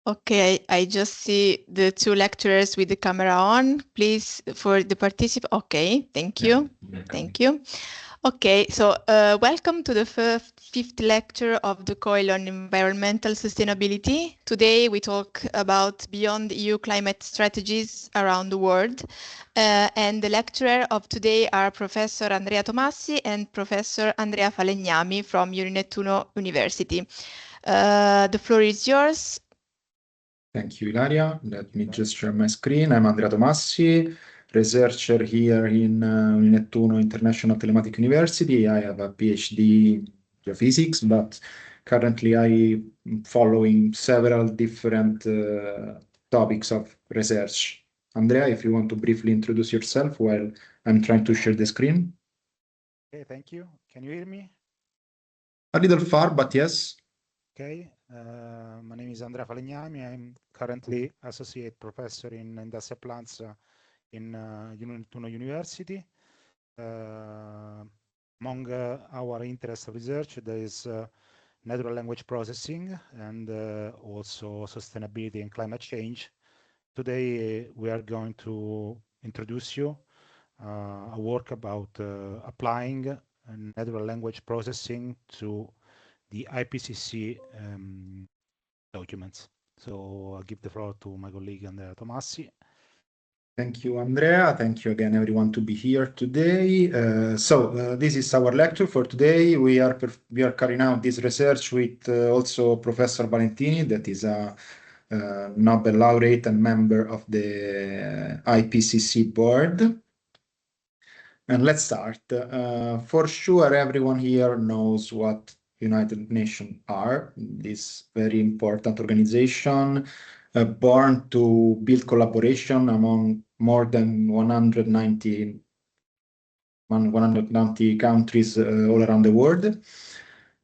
Okay, I just see the two lecturers with the camera on. Please, for the participant. Okay, thank you. Thank you. Okay, so welcome to the fifth lecture of the COIL on environmental sustainability. Today we talk about beyond EU climate strategies around the world. And the lecturer of today are Professor Andrea Tomassi and Professor Andrea Falegnami from Nettuno University. The floor is yours. Thank you, Ilaria. Let me just share my screen. I'm Andrea Tomassi, researcher here in Nettuno International Telematic University. I have a PhD in geophysics, but currently I'm following several different topics of research. Andrea, if you want to briefly introduce yourself while I'm trying to share the screen. Okay, thank you. Can you hear me? A little far, but yes. Okay, my name is Andrea Falegnami. I'm currently associate professor in industrial plants in Nettuno University. Among our interest of research, there is natural language processing and also sustainability and climate change. Today, we are going to introduce you a work about applying natural language processing to the IPPC documents. So I'll give the floor to my colleague Andrea Tomassi. Thank you, Andrea. Thank you again, everyone, to be here today. This is our lecture for today. We are carrying out this research with also Professor Valentini, that is a Nobel laureate and member of the IPPC board. And let's start. For sure, everyone here knows what United Nations are, this very important organization born to build collaboration among more than 190 countries all around the world.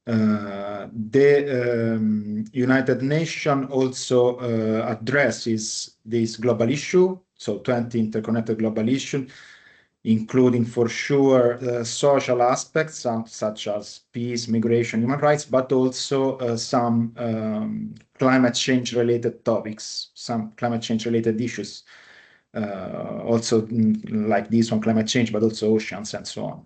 The United Nations also addresses this global issue, so 20 interconnected global issues, including for sure social aspects such as peace, migration, human rights, but also some climate change related topics, some climate change related issues, also like this one, climate change, but also oceans and so on.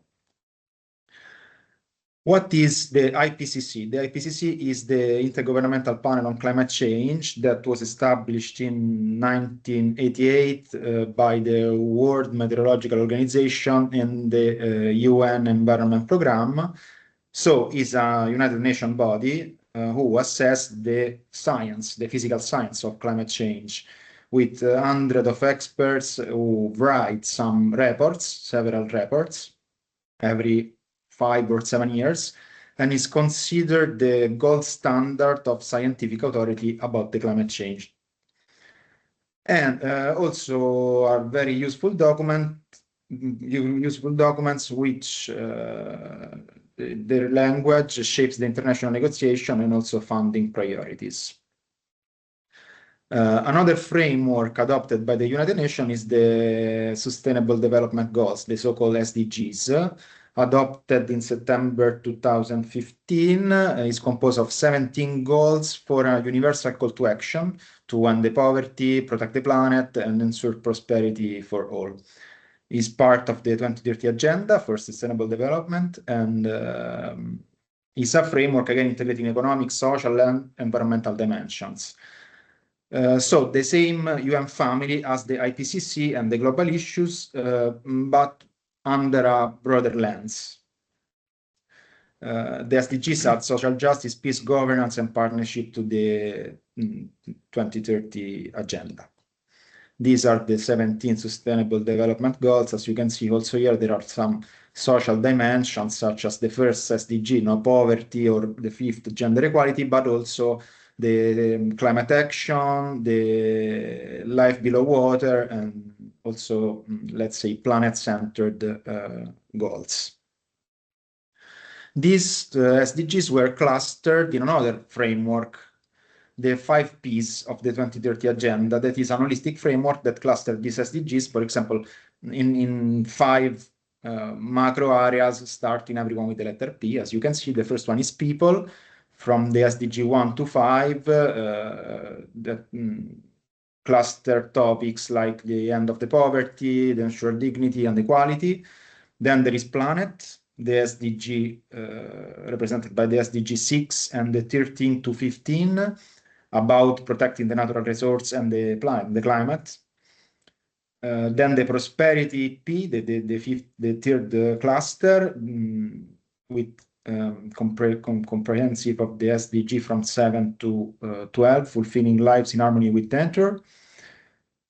What is the IPPC? The IPPC is the Intergovernmental Panel on Climate Change that was established in 1988 by the World Meteorological Organization and the UN Environment Programme. So it's a United Nations body who assess the science, the physical science of climate change, with hundreds of experts who write some reports, several reports, every 5 or 7 years, and is considered the gold standard of scientific authority about the climate change. And also are very useful documents which their language shapes the international negotiation and also funding priorities. Another framework adopted by the United Nations is the Sustainable Development Goals, the so-called SDGs, adopted in September 2015, is composed of 17 goals for a universal call to action to end the poverty, protect the planet, and ensure prosperity for all. Is part of the 2030 Agenda for Sustainable Development and is a framework, again, integrating economic, social, and environmental dimensions. So the same UN family as the IPPC and the global issues, but under a broader lens. The SDGs are social justice, peace, governance, and partnership to the 2030 Agenda. These are the 17 Sustainable Development Goals. As you can see also here, there are some social dimensions, such as the first SDG, no poverty, or the fifth, gender equality, but also the climate action, the life below water, and also, let's say, planet-centered goals. These SDGs were clustered in another framework, the 5 Ps of the 2030 Agenda, that is an holistic framework that clustered these SDGs, for example, in 5 macro areas, starting everyone with the letter P. As you can see, the first one is people. from the SDG 1 to 5 that cluster topics like the end of the poverty, the ensure dignity and equality. Then there is planet, the SDG represented by the SDG 6 and the 13 to 15 about protecting the natural resource and the climate. Then the prosperity P, the third cluster, with comprehensive of the SDG from 7 to 12, fulfilling lives in harmony with nature.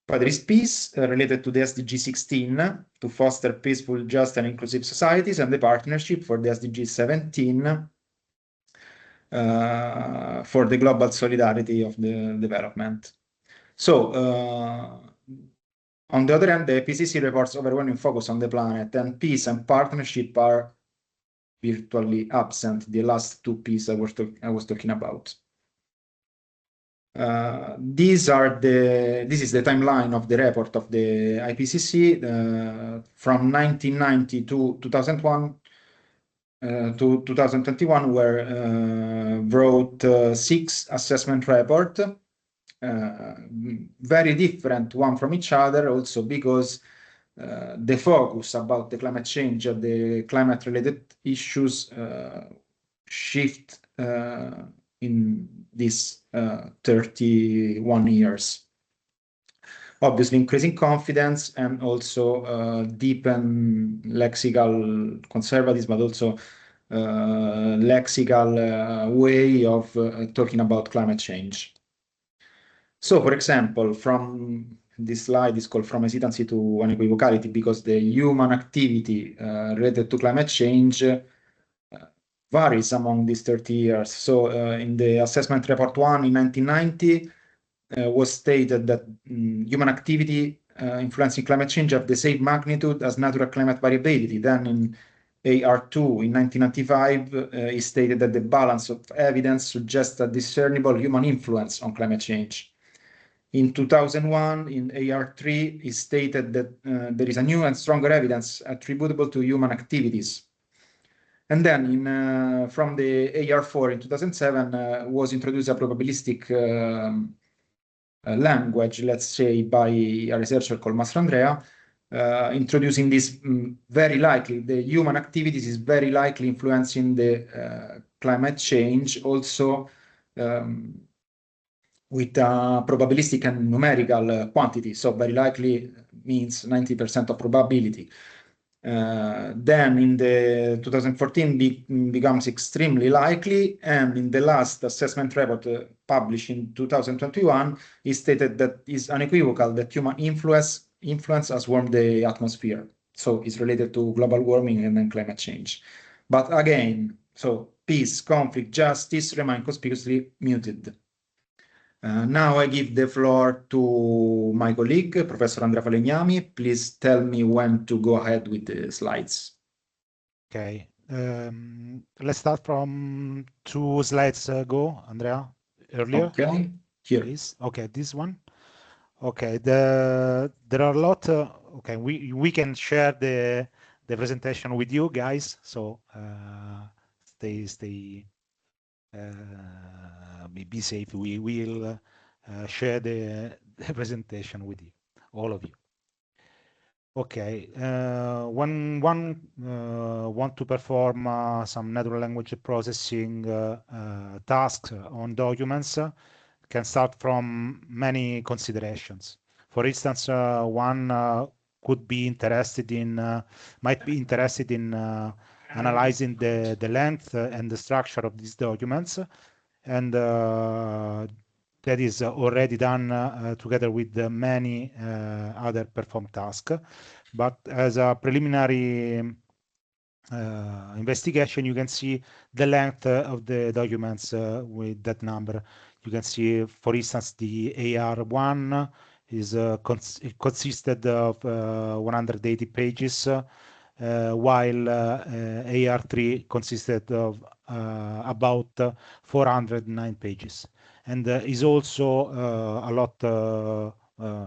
But there is peace related to the SDG 16 to foster peaceful, just and inclusive societies, and the partnership for the SDG 17 for the global solidarity of the development. So on the other hand, the IPCC reports overwhelming focus on the planet, and peace and partnership are virtually absent, the last two P's I was talking about. This is the timeline of the report of the IPCC from 1990 to 2001 to 2021, where wrote 6 assessment report, very different one from each other, also because the focus about the climate change, the climate-related issues shift in these 31 years. Obviously, increasing confidence and also deepen lexical conservatism, but also lexical way of talking about climate change. So, for example, from this slide is called From Hesitancy to Unequivocality, because the human activity related to climate change varies among these 30 years. So in the assessment report 1 in 1990 was stated that human activity influencing climate change have the same magnitude as natural climate variability. Then in AR2 in 1995 it stated that the balance of evidence suggests a discernible human influence on climate change. In 2001, in AR3, it stated that there is a new and stronger evidence attributable to human activities. And then from the AR4 in 2007 was introduced a probabilistic language, let's say, by a researcher called Mastrandrea, introducing this very likely, the human activities is very likely influencing the climate change, also with a probabilistic and numerical quantity. So very likely means 90% of probability. Then in the 2014 becomes extremely likely, and in the last assessment report published in 2021, it stated that it's unequivocal that human influence has warmed the atmosphere. So it's related to global warming and then climate change. But again, so peace, conflict, justice remain conspicuously muted. Now I give the floor to my colleague, Professor Andrea Falegnami. Please tell me when to go ahead with the slides. Okay, let's start from 2 slides ago, Andrea, earlier. Okay, here. Please. Okay, this one. Okay, there are a lot. Okay, we can share the presentation with you guys. So be safe. We will share the presentation with you, all of you. Okay, want to perform some natural language processing tasks on documents can start from many considerations. For instance, one might be interested in analyzing the length and the structure of these documents, and that is already done together with many other performed tasks. But as a preliminary investigation, you can see the length of the documents with that number. You can see, for instance, the AR1 is consisted of 180 pages, while AR3 consisted of about 409 pages, and is also a lot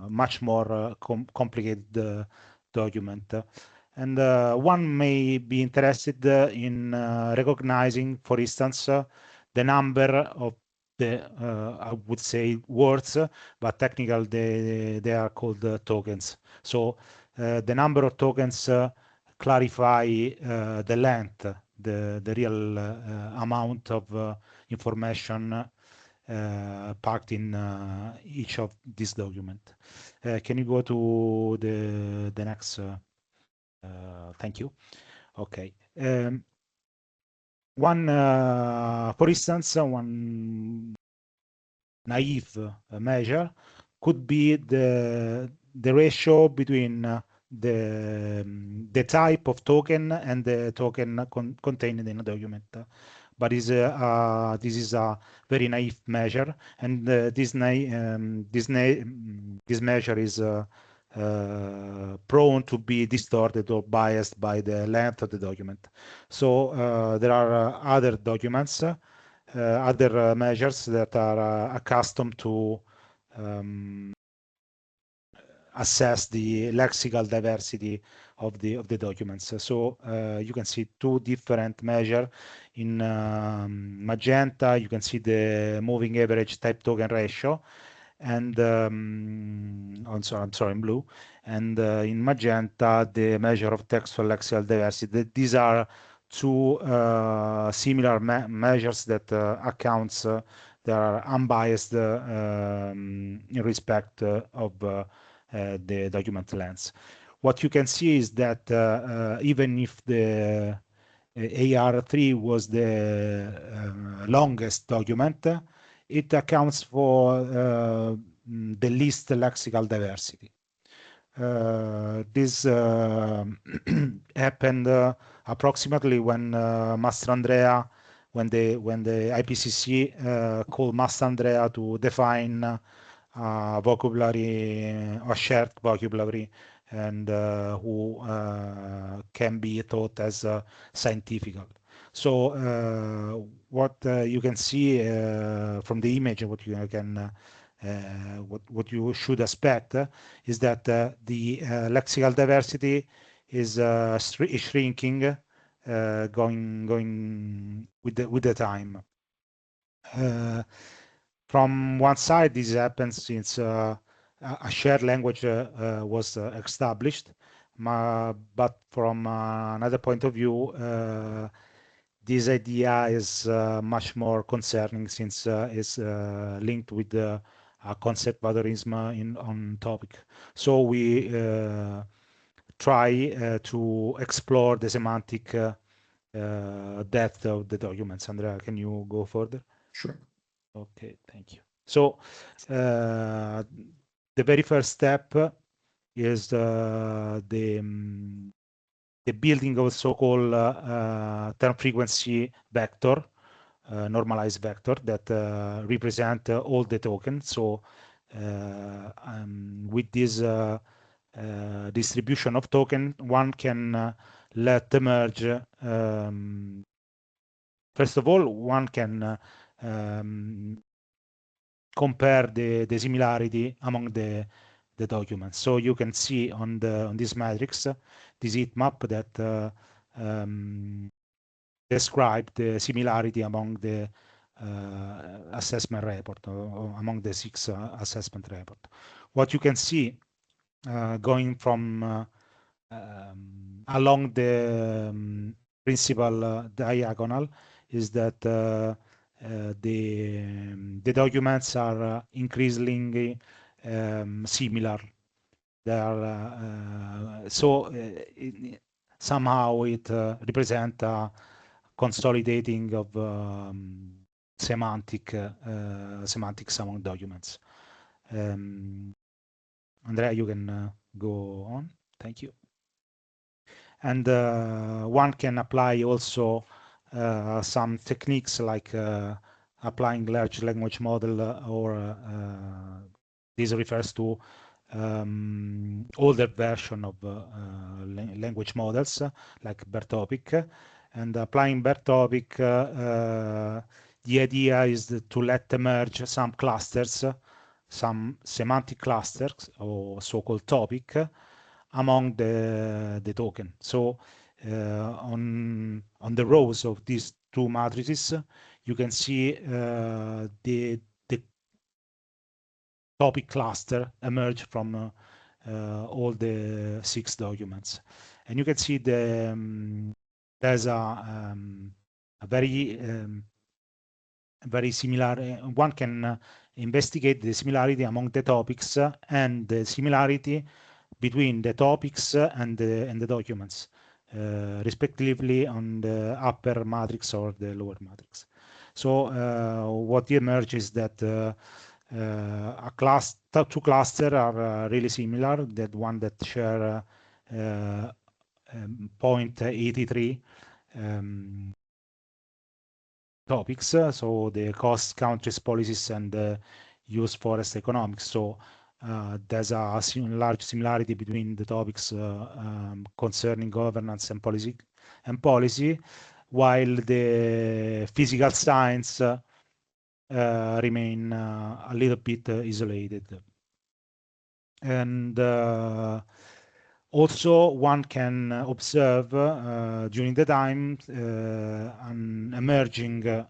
much more complicated document. And one may be interested in recognizing, for instance, the number of the I would say words, but technically they are called tokens. So the number of tokens clarify the length, the real amount of information packed in each of these documents. Can you go to the next? Thank you. Okay. For instance, one naive measure could be the ratio between the type of token and the token contained in a document. But this is a very naive measure, and this measure is prone to be distorted or biased by the length of the document. So there are other documents, other measures that are accustomed to assess the lexical diversity of the documents. So you can see two different measures in magenta. You can see the moving average type token ratio, and I'm sorry, in blue, and in magenta the measure of textual lexical diversity. These are two similar measures that accounts that are unbiased in respect of the document length. What you can see is that even if the AR3 was the longest document, it accounts for the least lexical diversity. This happened approximately when Master Andrea, when the IPCC called Master Andrea to define vocabulary, a shared vocabulary, and who can be thought as scientific. So what you can see from the image, what you can what you should expect is that the lexical diversity is shrinking, going with the time. From one side, this happens since a shared language was established, but from another point of view, this idea is much more concerning since it's linked with conservatism on topic. So we try to explore the semantic depth of the documents. Andrea, can you go further? Sure. Okay, thank you. So the very first step is the building of so-called term frequency vector, normalized vector that represent all the tokens. So with this distribution of token, one can let emerge. First of all, one can compare the similarity among the documents. So you can see on this matrix, this heat map that describe the similarity among the assessment report, or among the 6 assessment report. What you can see going from along the principal diagonal is that the documents are increasingly similar. They are somehow it represents a consolidating of semantics among documents. Andrea, you can go on. Thank you. And one can apply also some techniques like applying large language model, or this refers to older version of language models like BERT topic. And applying BERT topic, the idea is to let emerge some clusters, some semantic clusters, or so-called topic, among the token. So on the rows of these two matrices, you can see the topic cluster emerge from all the 6 documents. And you can see there's a very similar, one can investigate the similarity among the topics and the similarity between the topics and the documents, respectively on the upper matrix or the lower matrix. So what emerges is that two clusters are really similar. That one that share 0.83 topics, so the cost, countries, policies, and use forest economics. So there's a large similarity between the topics concerning governance and policy, while the physical science remain a little bit isolated. And also one can observe during the time an emerging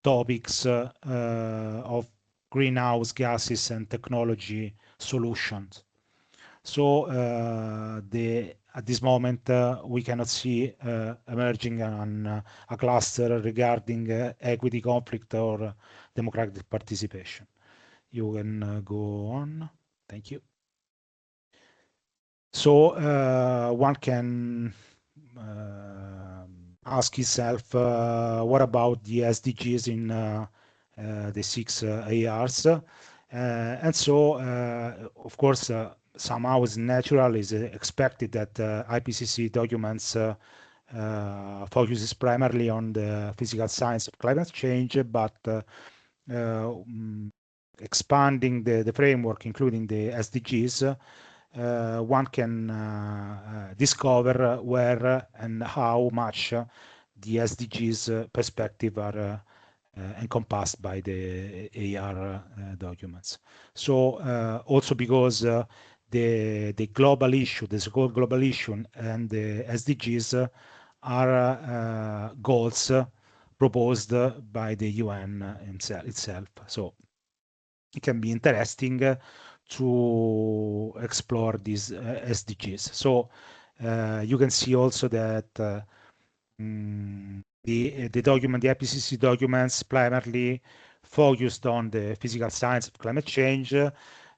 topics of greenhouse gases and technology solutions. So at this moment we cannot see emerging a cluster regarding equity, conflict, or democratic participation. You can go on. Thank you. So one can ask himself, what about the SDGs in the 6 ARs? And so, of course, somehow it's natural, is expected that IPCC documents focuses primarily on the physical science of climate change, but expanding the framework, including the SDGs, one can discover where and how much the SDGs perspective are encompassed by the AR documents. So also because the global issue, the so-called global issue, and the SDGs are goals proposed by the UN itself. So it can be interesting to explore these SDGs. So you can see also that the document, the IPCC documents, primarily focused on the physical science of climate change,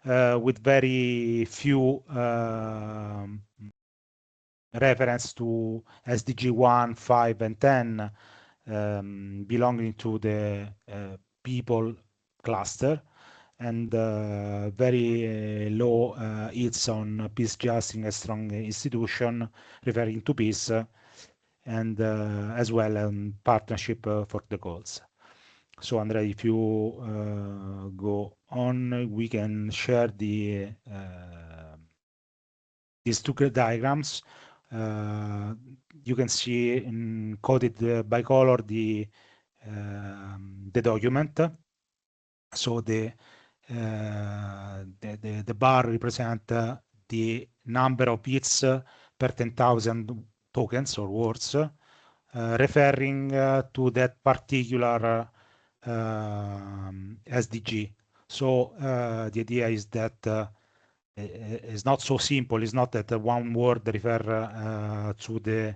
with very few reference to SDG 1, 5, and 10 belonging to the people cluster, and very low hits on peace, justice, and a strong institution, referring to peace, and as well partnership for the goals. So Andrea, if you go on, we can share these two diagrams. You can see coded by color the document. So the bar represent the number of bits per 10,000 tokens or words, referring to that particular SDG. So the idea is that it's not so simple. It's not that one word refer to the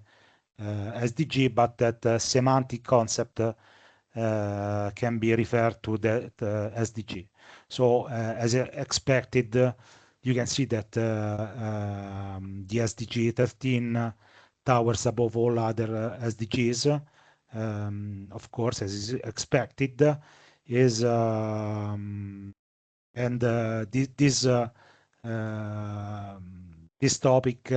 SDG, but that semantic concept can be referred to the SDG. So as expected, you can see that the SDG 13 towers above all other SDGs, of course, as is expected, is and this topic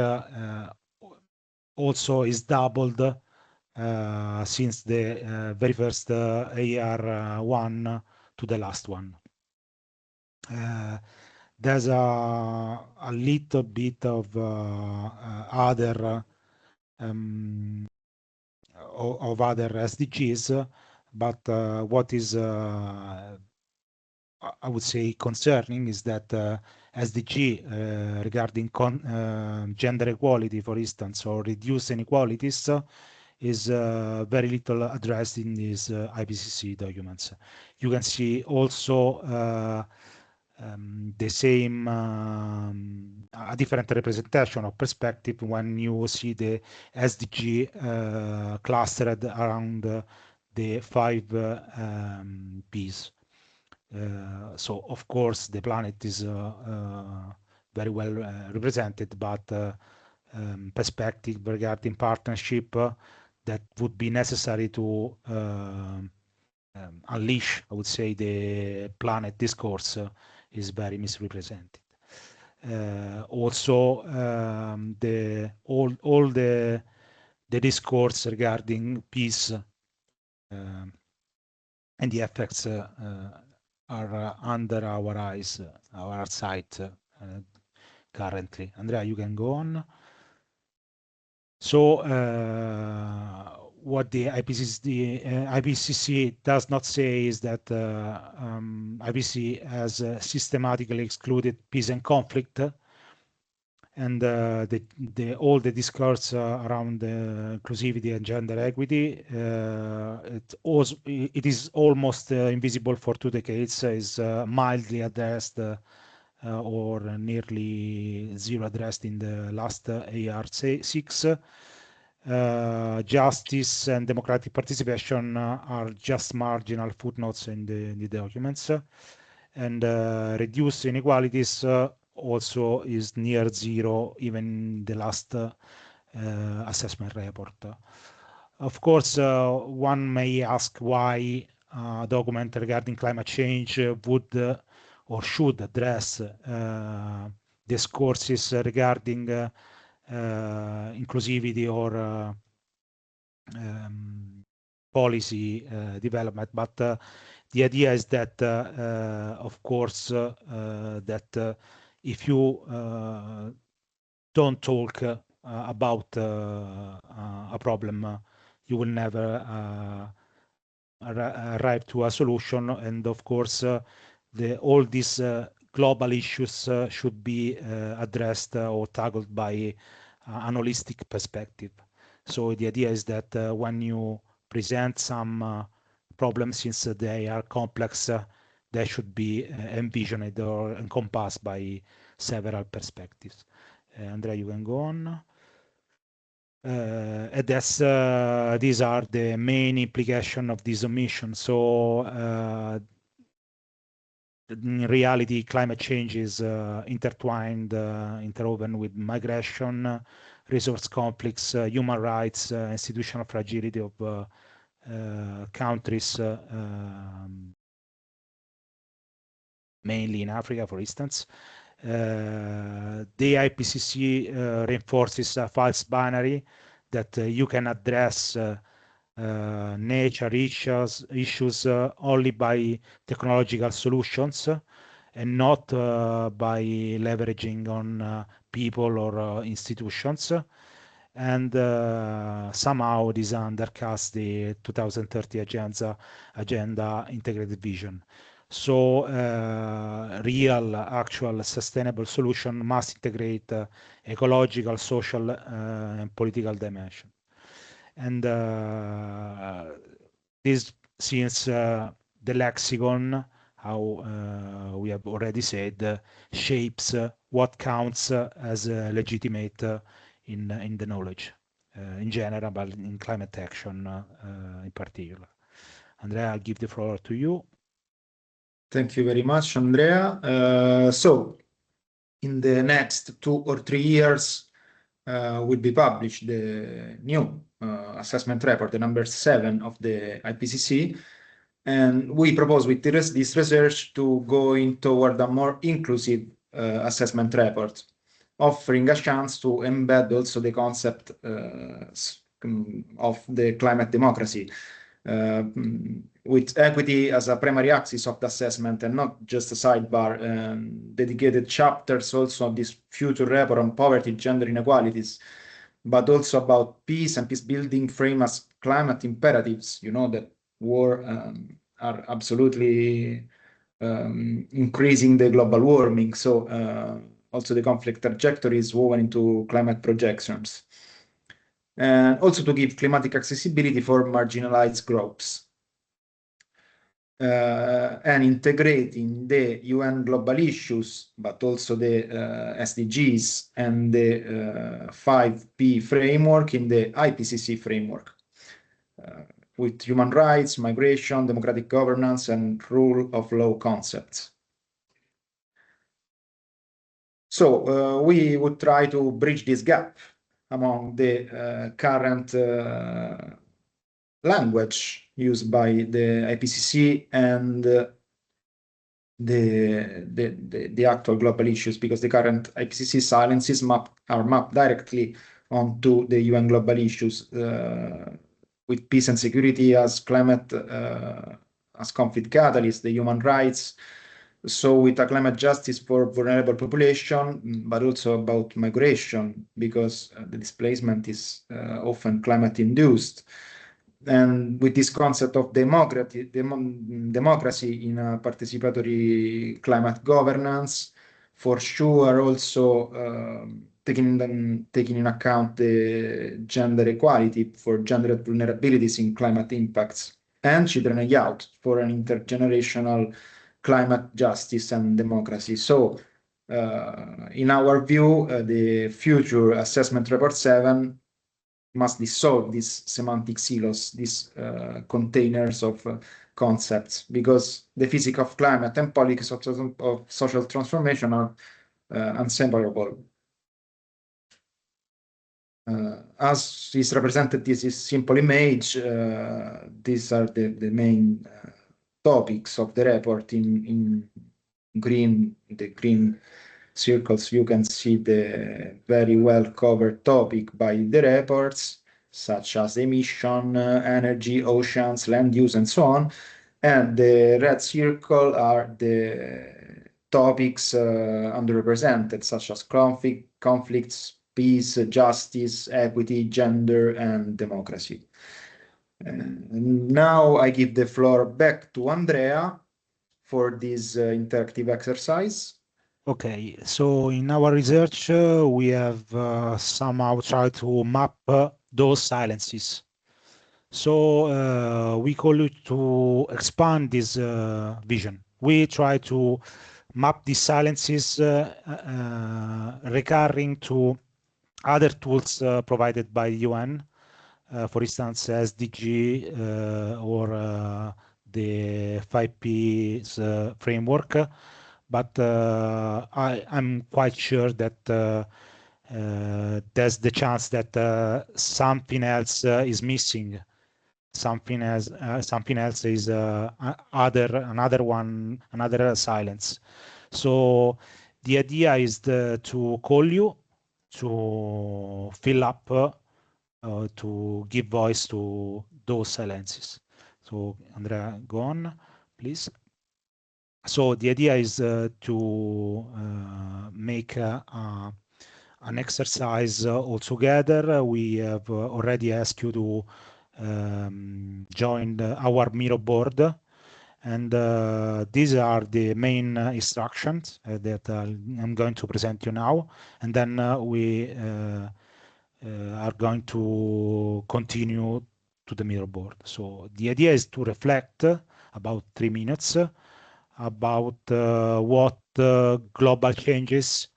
also is doubled since the very first AR1 to the last one. There's a little bit of other SDGs, but what is I would say concerning is that SDG regarding gender equality, for instance, or reduce inequalities, is very little addressed in these IPCC documents. You can see also the same, a different representation of perspective when you see the SDG clustered around the 5 Ps. So of course the planet is very well represented, but perspective regarding partnership that would be necessary to unleash, I would say, the planet discourse is very misrepresented. Also, all the discourse regarding peace and the effects are under our eyes, our sight currently. Andrea, you can go on. So what the IPCC does not say is that IPCC has systematically excluded peace and conflict, and all the discourse around inclusivity and gender equity, it is almost invisible for 2 decades, is mildly addressed or nearly zero addressed in the last AR6. Justice and democratic participation are just marginal footnotes in the documents, and reduced inequalities also is near zero, even the last assessment report. Of course, one may ask why a document regarding climate change would or should address discourses regarding inclusivity or policy development, but the idea is that, of course, that if you don't talk about a problem, you will never arrive to a solution. And of course, all these global issues should be addressed or tackled by an holistic perspective. So the idea is that when you present some problems, since they are complex, they should be envisioned or encompassed by several perspectives. Andrea, you can go on. And these are the main implications of this omission. So in reality, climate change is intertwined, interwoven with migration, resource conflicts, human rights, institutional fragility of countries, mainly in Africa, for instance. The IPCC reinforces a false binary that you can address nature issues only by technological solutions and not by leveraging on people or institutions. And somehow this undercuts the 2030 agenda integrated vision. So real, actual, sustainable solution must integrate ecological, social, and political dimension. And this, since the lexicon, how we have already said, shapes what counts as legitimate in the knowledge in general, but in climate action in particular. Andrea, I'll give the floor to you. Thank you very much, Andrea. So in the next 2 or 3 years, will be published the new assessment report, the number 7 of the IPCC. And we propose with this research to go in toward a more inclusive assessment report, offering a chance to embed also the concept of the climate democracy, with equity as a primary axis of the assessment and not just a sidebar. Dedicated chapters also of this future report on poverty, gender inequalities, but also about peace and peace building frame as climate imperatives. You know that war are absolutely increasing the global warming. So also the conflict trajectory is woven into climate projections. and also to give climatic accessibility for marginalized groups. And integrating the UN global issues, but also the SDGs and the 5P framework in the IPCC framework, with human rights, migration, democratic governance, and rule of law concepts. So we would try to bridge this gap among the current language used by the IPCC and the actual global issues, because the current IPCC silences are mapped directly onto the UN global issues, with peace and security as climate as conflict catalyst, the human rights. So with a climate justice for vulnerable population, but also about migration, because the displacement is often climate induced. And with this concept of democracy in a participatory climate governance, for sure, also taking in account the gender equality for gendered vulnerabilities in climate impacts, and children age out for an intergenerational climate justice and democracy. So in our view, the future assessment report 7 must dissolve these semantic silos, these containers of concepts, because the physics of climate and politics of social transformation are inseparable. As is represented this is simple image, these are the main topics of the report in green, the green circles. You can see the very well covered topic by the reports, such as emission, energy, oceans, land use, and so on. And the red circle are the topics underrepresented, such as conflicts, peace, justice, equity, gender, and democracy. And now I give the floor back to Andrea for this interactive exercise. Okay, so in our research, we have somehow tried to map those silences. So we call it to expand this vision. We try to map these silences recurring to other tools provided by UN, for instance, SDG or the 5P's framework. But I'm quite sure that there's the chance that something else is missing. Something else is another silence. So the idea is to call you to fill up, to give voice to those silences. So Andrea, go on, please. So the idea is to make an exercise all together. We have already asked you to join our Miro board, and these are the main instructions that I'm going to present you now, and then we are going to continue to the Miro board. So the idea is to reflect about 3 minutes about what global changes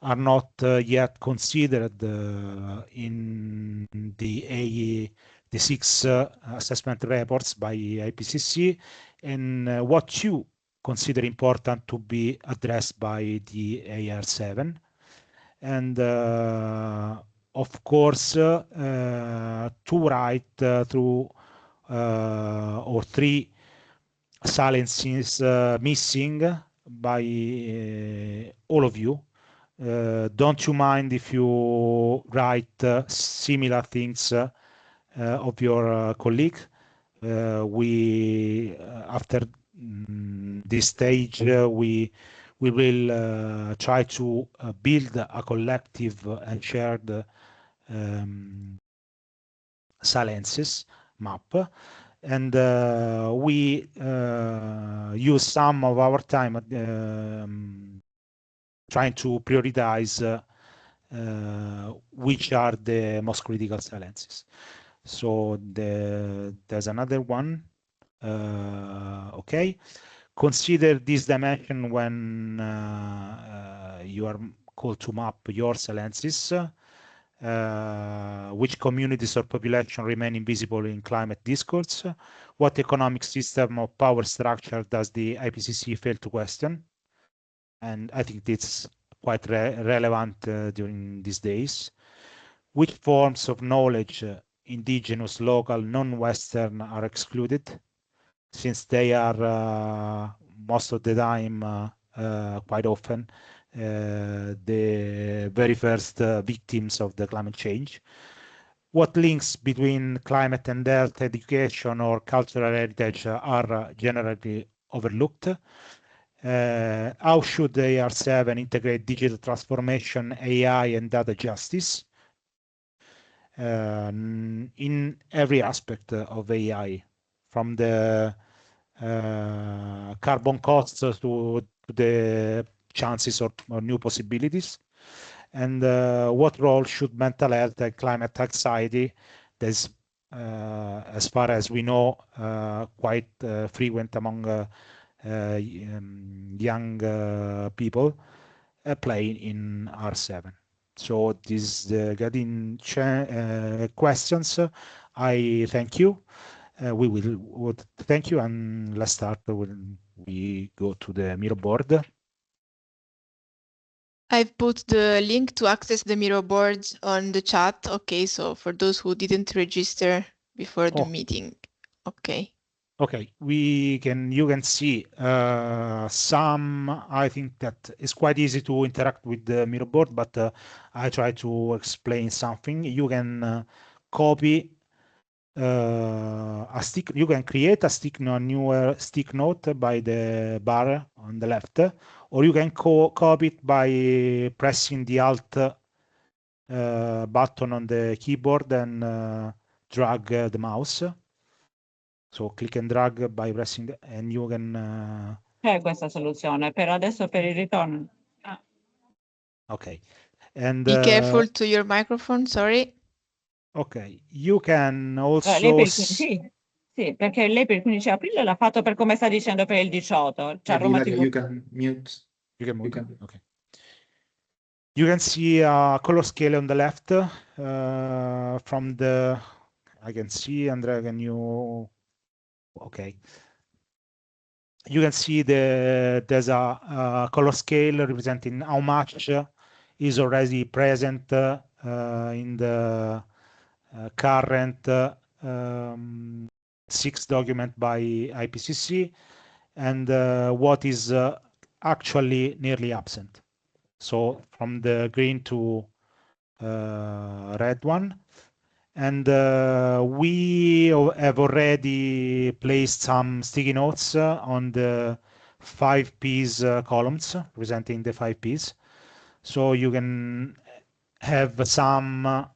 are not yet considered in the 6 assessment reports by IPCC, and what you consider important to be addressed by the AR7. And of course, to write through or 3 silences missing by all of you. Don't you mind if you write similar things of your colleague? We after this stage we will try to build a collective and shared silences map, and we use some of our time trying to prioritize which are the most critical silences. So there's another one. Okay. Consider this dimension when you are called to map your silences. Which communities or population remain invisible in climate discourse? What economic system or power structure does the IPCC fail to question? And I think it's quite relevant during these days. Which forms of knowledge, indigenous, local, non-Western, are excluded, since they are most of the time, quite often, the very first victims of the climate change? What links between climate and health, education, or cultural heritage are generally overlooked? How should AR7 integrate digital transformation, AI, and data justice in every aspect of AI, from the carbon costs to the chances or new possibilities? And what role should mental health and climate anxiety, that's, as far as we know, quite frequent among young people, play in R7? So these getting questions. I thank you. We would thank you, and let's start when we go to the Miro board. I've put the link to access the Miro boards on the chat. Okay, so for those who didn't register before the meeting. Okay. Okay, you can see some. I think that it's quite easy to interact with the Miro board, but I try to explain something. You can copy a stick. You can create a stick note, new stick note by the bar on the left, or you can copy it by pressing the Alt button on the keyboard and drag the mouse. So click and drag by pressing and you can. C'è questa soluzione, però adesso per il ritorno. Okay. And be careful to your microphone, sorry. Okay, you can also lei sì, perché lei per il 15 aprile l'ha fatto per come sta dicendo per il 18. Cioè Roma TV. You can mute. Okay. You can see a color scale on the left from the. I can see, Andrea, can you? Okay. You can see there's a color scale representing how much is already present in the current 6 document by IPCC, and what is actually nearly absent. So from the green to red one. And we have already placed some sticky notes on the 5 P's columns, representing the 5 P's. So you can have some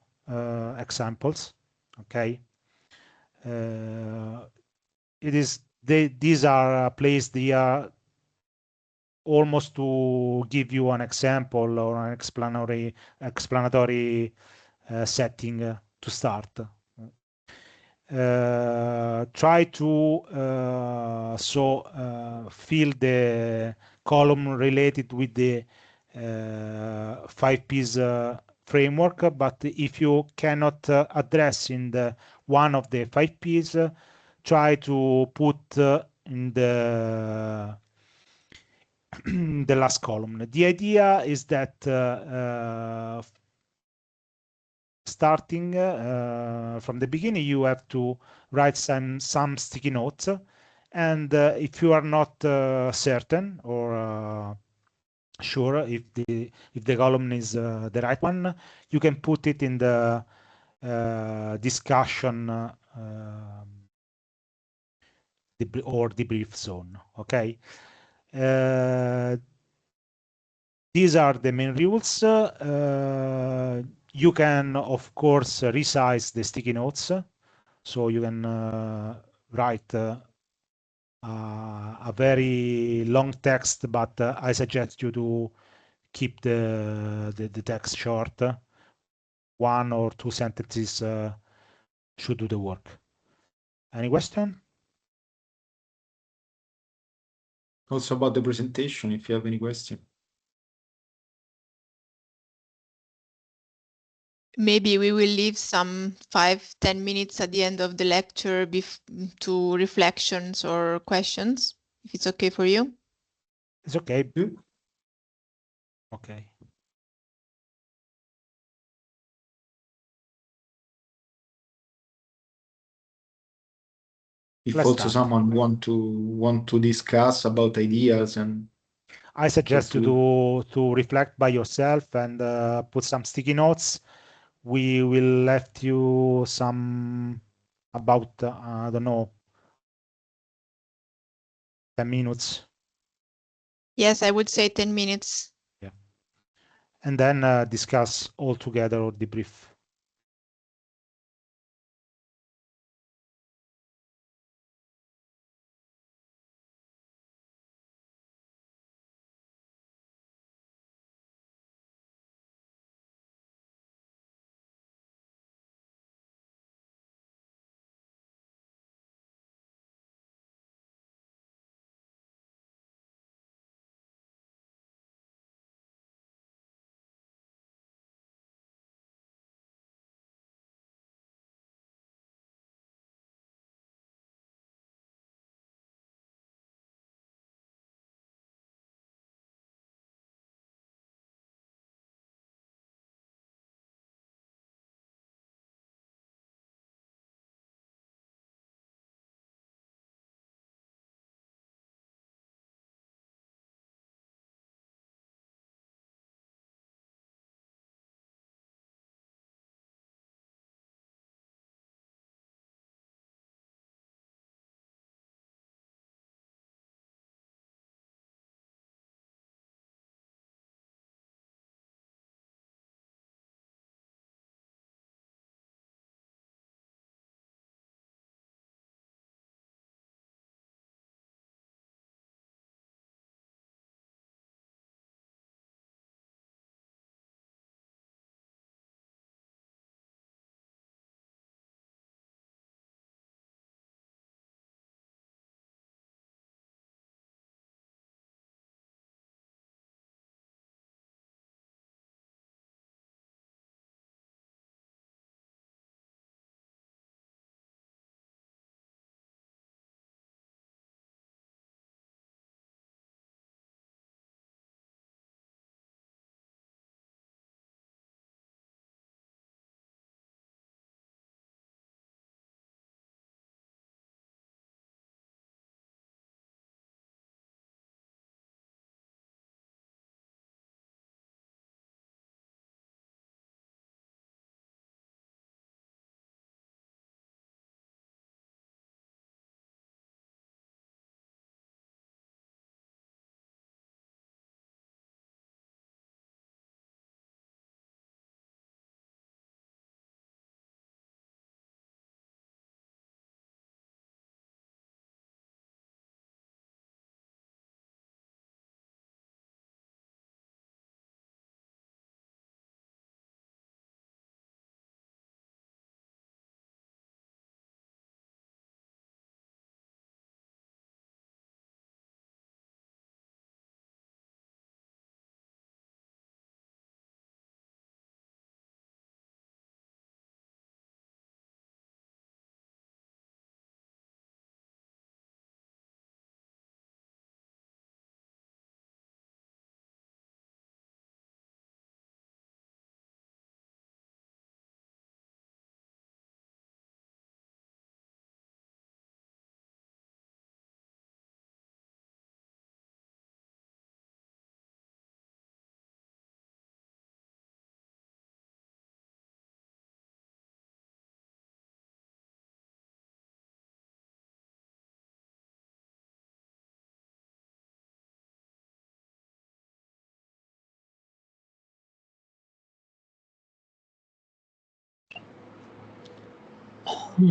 examples, okay? These are placed here almost to give you an example or an explanatory setting to start. Try to fill the column related with the 5 P's framework, but if you cannot address in the one of the 5 P's, try to put in the the last column. The idea is that starting from the beginning, you have to write some sticky notes, and if you are not certain or sure if the column is the right one, you can put it in the discussion or debrief zone. Okay. These are the main rules. You can, of course, resize the sticky notes. So you can write a very long text, but I suggest you to keep the text short. 1 or 2 sentences should do the work. Any question? Also about the presentation, if you have any question. Maybe we will leave some 5-10 minutes at the end of the lecture to reflections or questions, if it's okay for you. It's okay. Mm. Okay. If Let's also start. someone want to discuss about ideas, and I suggest you to reflect by yourself and put some sticky notes. We will left you some about I don't know, 10 minutes. Yes, I would say 10 minutes. Yeah. And then discuss all together or debrief.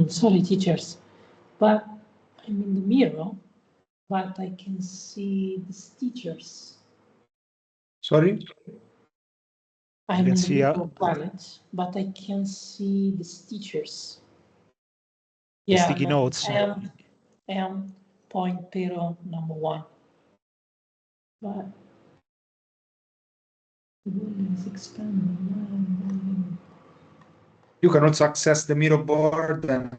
Sorry, teachers, but I'm in the mirror, but I can see these teachers. Sorry? I'm can in the see, middle of planets, but I can see the teachers. the Yeah, sticky notes. M.0.1. But it's expanding. You can also access the mirror board and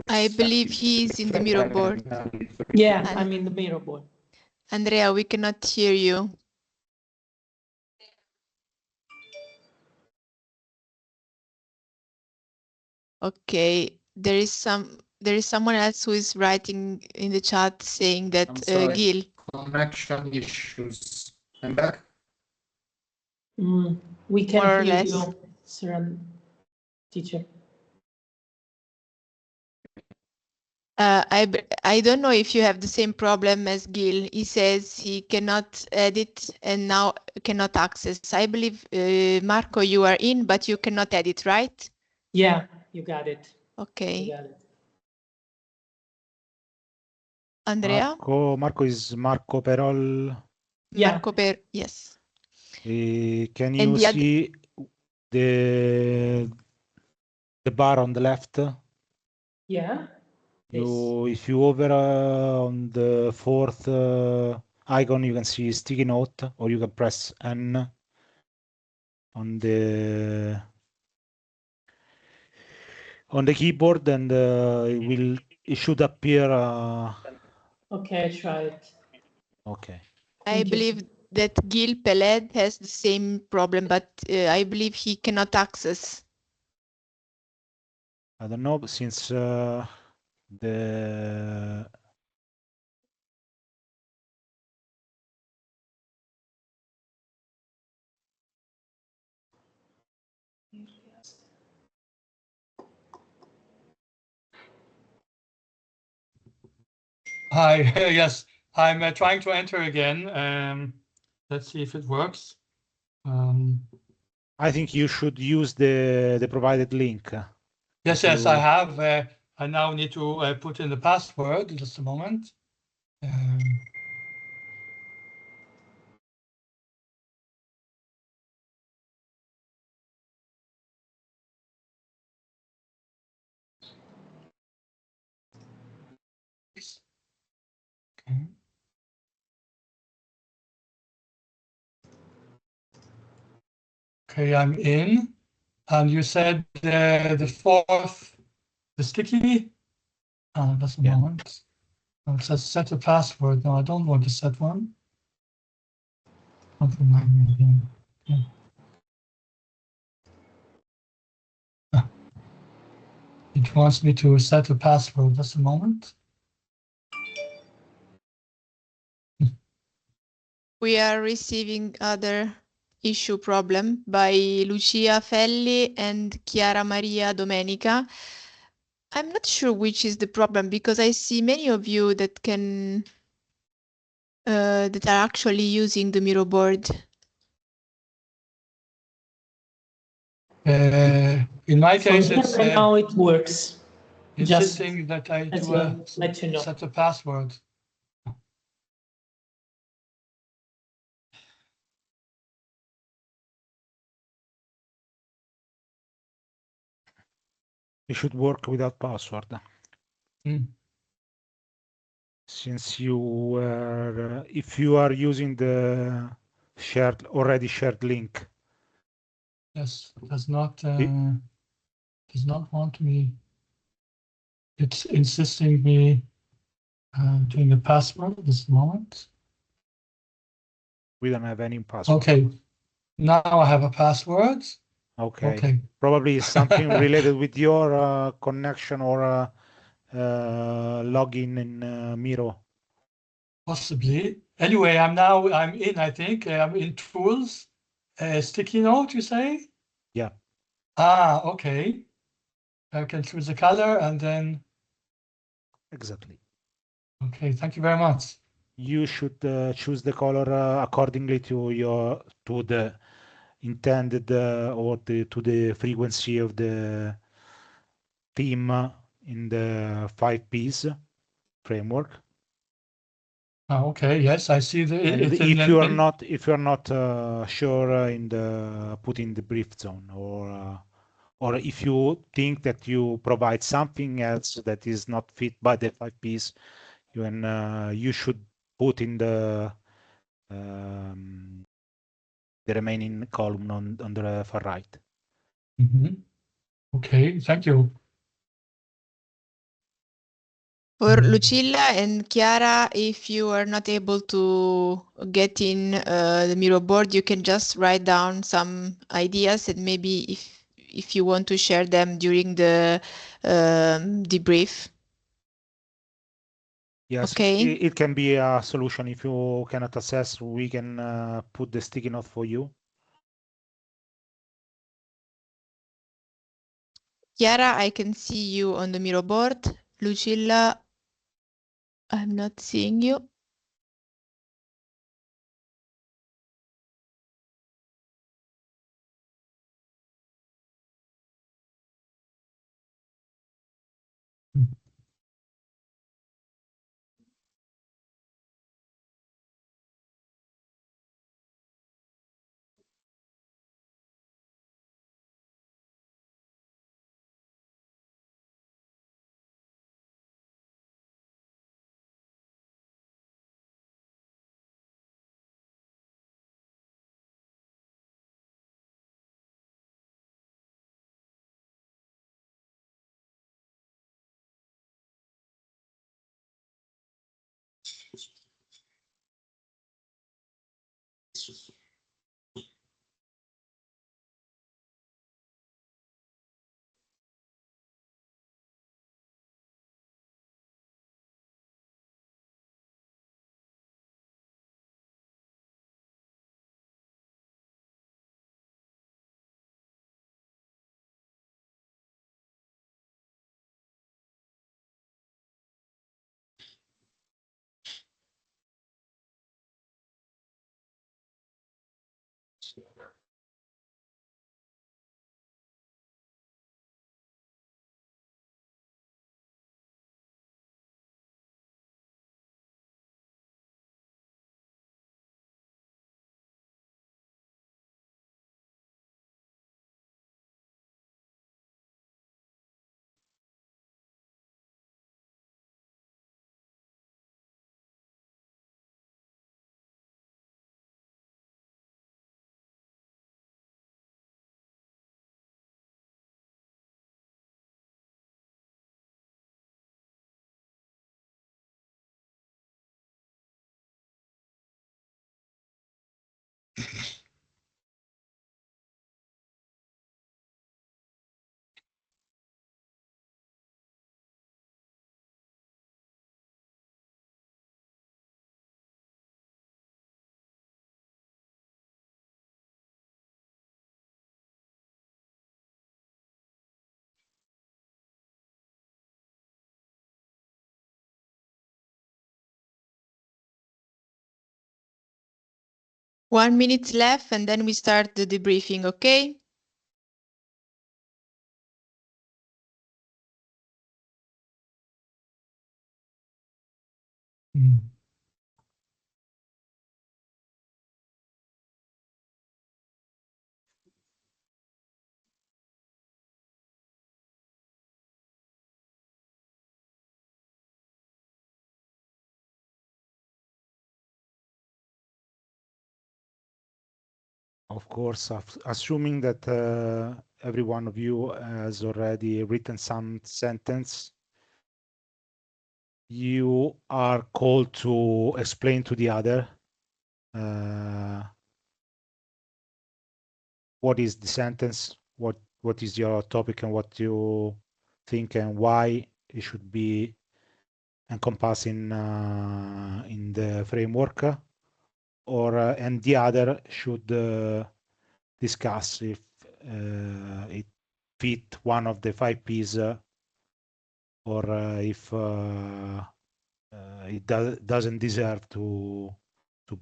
I believe he's in the mirror board. Yeah, And- I'm in the mirror board. Andrea, we cannot hear you. Okay, there is someone else who is writing in the chat saying that I'm sorry. Gil. Connection issues. I'm back. We can More or hear less. you, sir teacher. I don't know if you have the same problem as Gil. He says he cannot edit and now cannot access. I believe, Marco, you are in, but you cannot edit, right? Yeah, you got it. Okay. You got it. Andrea? Marco is Marco Perol. Yeah. Marco yes. Can And you see the bar on the left? Yeah. If you hover on the fourth icon, you can see sticky note, or you can press N on the keyboard, and it should appear. Okay, I try it. Okay. I believe that Gil Peled has the same problem, but I believe he cannot access. I don't know, since the Hi, yes, I'm trying to enter again. Let's see if it works. I think you should use the provided link. Yes, I have. I now need to put in the password. Just a moment. Okay. Okay, I'm in. And you said the fourth, the sticky? Just a moment. Oh, it says set a password. No, I don't want to set one. Don't remind me again. Yeah. It wants me to set a password. Just a moment. We are receiving other issue problem by Lucia Felli and Chiara Maria Domenica. I'm not sure which is the problem because I see many of you that can that are actually using the mirror board. In my case, it's how it works. insisting that I do let you know. set a password. It should work without password. Since you were, if you are using the already shared link. Yes, does not want me. It's insisting me doing a password at this moment. We don't have any password. Okay, now I have a password. Okay. Probably something related with your connection or login in Miro. Possibly. Anyway, I'm in, I think. I'm in tools. Sticky note, you say? Yeah. Okay. I can choose the color and then. Exactly. Okay, thank you very much. You should choose the color accordingly to the intended or to the frequency of the theme in the 5 Ps framework. Okay, yes, I see the. And if you are not sure in the put in the brief zone, or if you think that you provide something else that is not fit by the 5Ps, you should put in the remaining column on the far right. Okay, thank you. For Lucilla and Chiara, if you are not able to get in the Miro board, you can just write down some ideas, and maybe if you want to share them during the debrief. Yes, okay. It can be a solution. If you cannot access, we can put the sticky note for you. Chiara, I can see you on the Miro board. Lucilla, I'm not seeing you. One minute left, and then we start the debriefing, okay? Of course, assuming that every one of you has already written some sentence, you are called to explain to the other what is the sentence, what is your topic, and what you think and why it should be encompassed in the framework, and the other should discuss if it fit one of the 5Ps or if it doesn't deserve to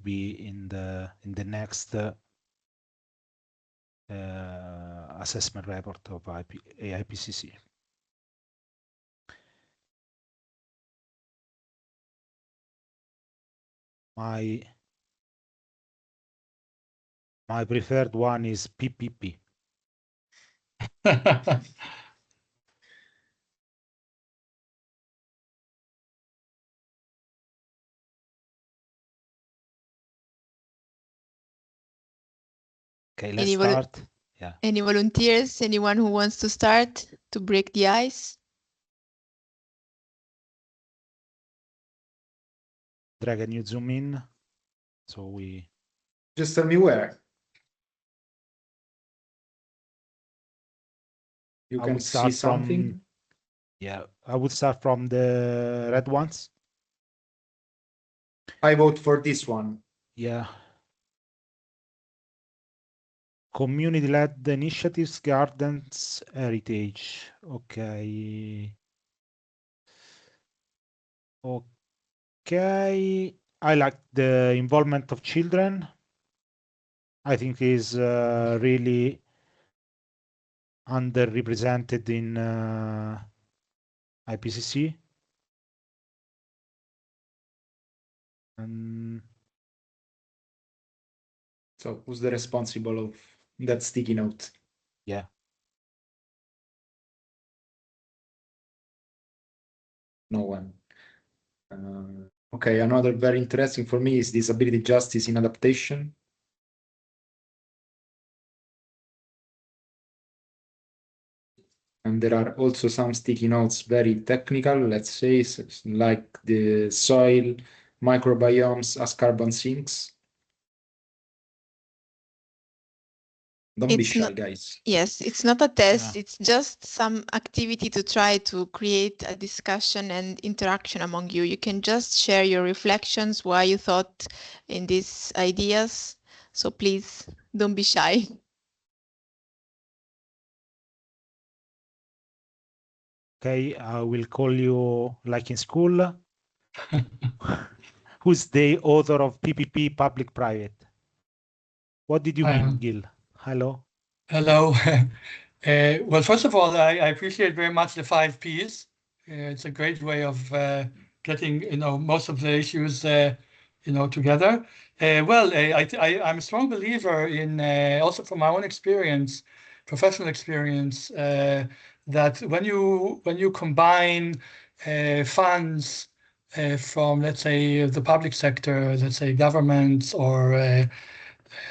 be in the next assessment report of AIPCC. My preferred one is PPP. Okay, let's start. Yeah. Any volunteers? Anyone who wants to start to break the ice? Drag, can you zoom in? So we just tell me where. You can see something. Yeah, I would start from the red ones. I vote for this one. Yeah. Community-led initiatives, gardens, heritage. Okay. Okay. I like the involvement of children. I think is really underrepresented in IPCC. So who's the responsible of that sticky note? Yeah. No one. Okay, another very interesting for me is disability justice in adaptation. And there are also some sticky notes, very technical, let's say, like the soil microbiomes as carbon sinks. Don't be shy, guys. Yes, it's not a test. It's just some activity to try to create a discussion and interaction among you. You can just share your reflections, why you thought in these ideas. So please don't be shy. Okay, I will call you like in school. Who's the author of PPP public-private? What did you mean, Gil? Hello. Hello. Well, first of all, I appreciate very much the 5 Ps. It's a great way of getting most of the issues together. I'm a strong believer in also from my own experience, professional experience, that when you combine funds from, let's say, the public sector, let's say governments or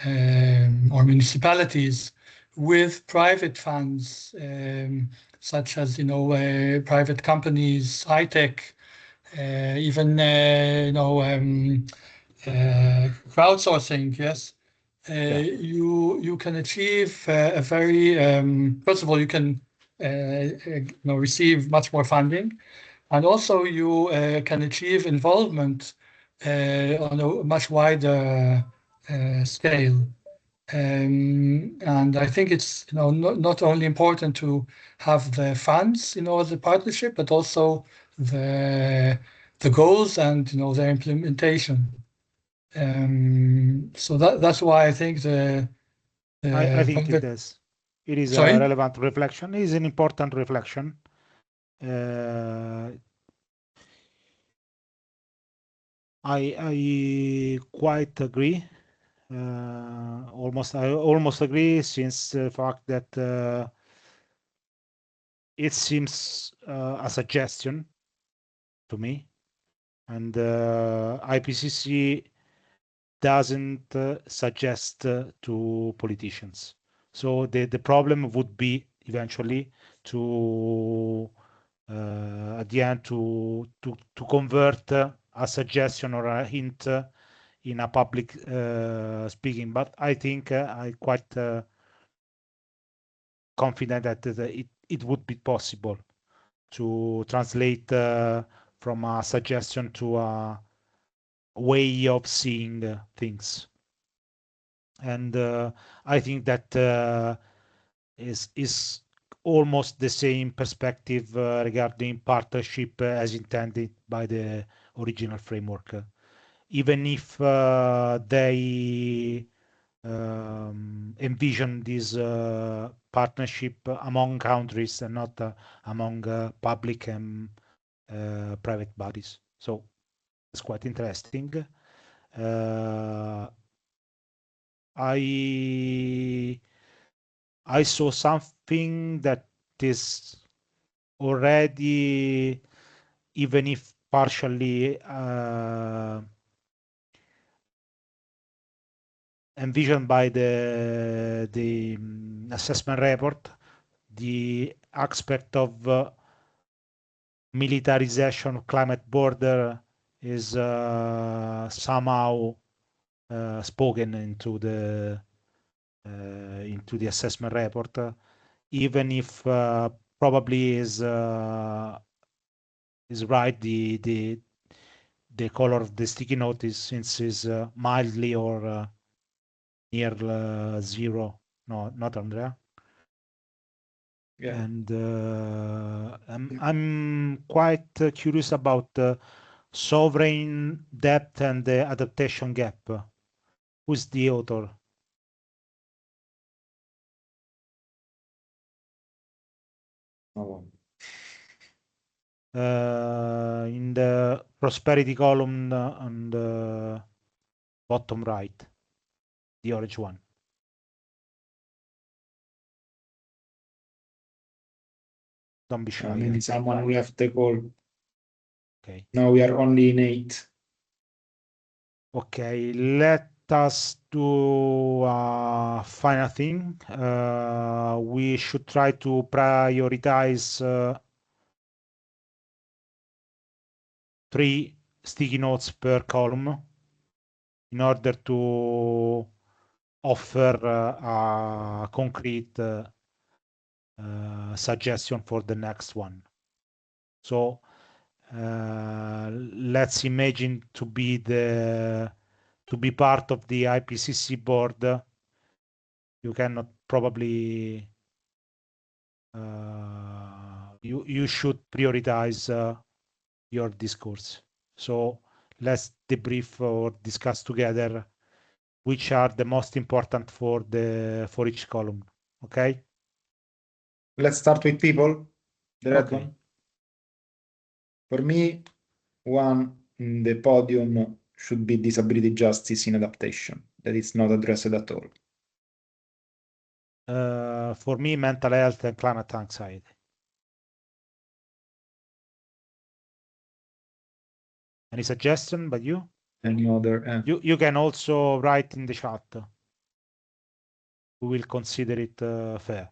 municipalities, with private funds, such as private companies, high tech, even crowdsourcing. Yes, you can achieve a very first of all, you can receive much more funding, and also you can achieve involvement on a much wider scale. And I think it's not only important to have the funds as a partnership, but also the goals and their implementation. So that's why I think I think it is. It is Sorry? a relevant reflection. It is an important reflection. I quite agree. I almost agree, since the fact that it seems a suggestion to me, and IPCC doesn't suggest to politicians. So the problem would be eventually to at the end to convert a suggestion or a hint in a public speaking. But I think I quite confident that it would be possible to translate from a suggestion to a way of seeing things. And I think that is almost the same perspective regarding partnership as intended by the original framework. Even if they envision this partnership among countries and not among public and private bodies. So it's quite interesting. I saw something that is already, even if partially, envisioned by the assessment report, the aspect of militarization of climate border is somehow spoken into the assessment report, even if probably is right. The color of the sticky note is, since is mildly or near zero. No, not Andrea. Yeah. And I'm quite curious about sovereign depth and the adaptation gap. Who's the author? Oh. In the prosperity column on the bottom right, the orange one. Don't be shy. Maybe someone left the call. Okay. Now we are only in 8. Okay, let us do a final thing. We should try to prioritize 3 sticky notes per column in order to offer a concrete suggestion for the next one. So let's imagine to be part of the IPCC board. You cannot probably you should prioritize your discourse. So let's debrief or discuss together which are the most important for each column. Okay. Let's start with people. The red Okay. one. For me, one in the podium should be disability justice in adaptation. That is not addressed at all. For me, mental health and climate anxiety. Any suggestion by you? Any other? You can also write in the chat. We will consider it fair.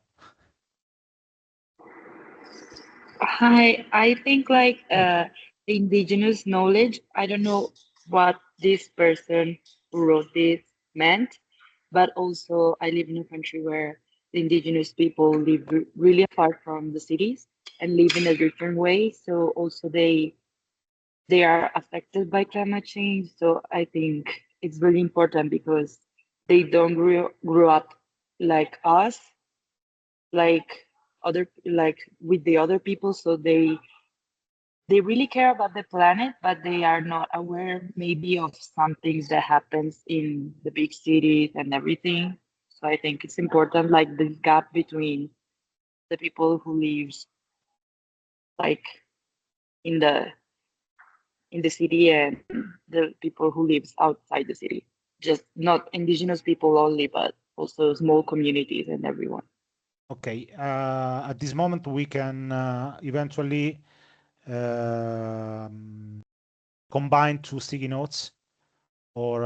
I think like the indigenous knowledge, I don't know what this person who wrote this meant, but also I live in a country where the indigenous people live really apart from the cities and live in a different way. So also they are affected by climate change. So I think it's really important because they don't grow up like us, like with the other people. So they really care about the planet, but they are not aware maybe of some things that happens in the big cities and everything. So I think it's important, like the gap between the people who lives like in the city and the people who lives outside the city. Just not indigenous people only, but also small communities and everyone. Okay. At this moment, we can eventually combine 2 sticky notes or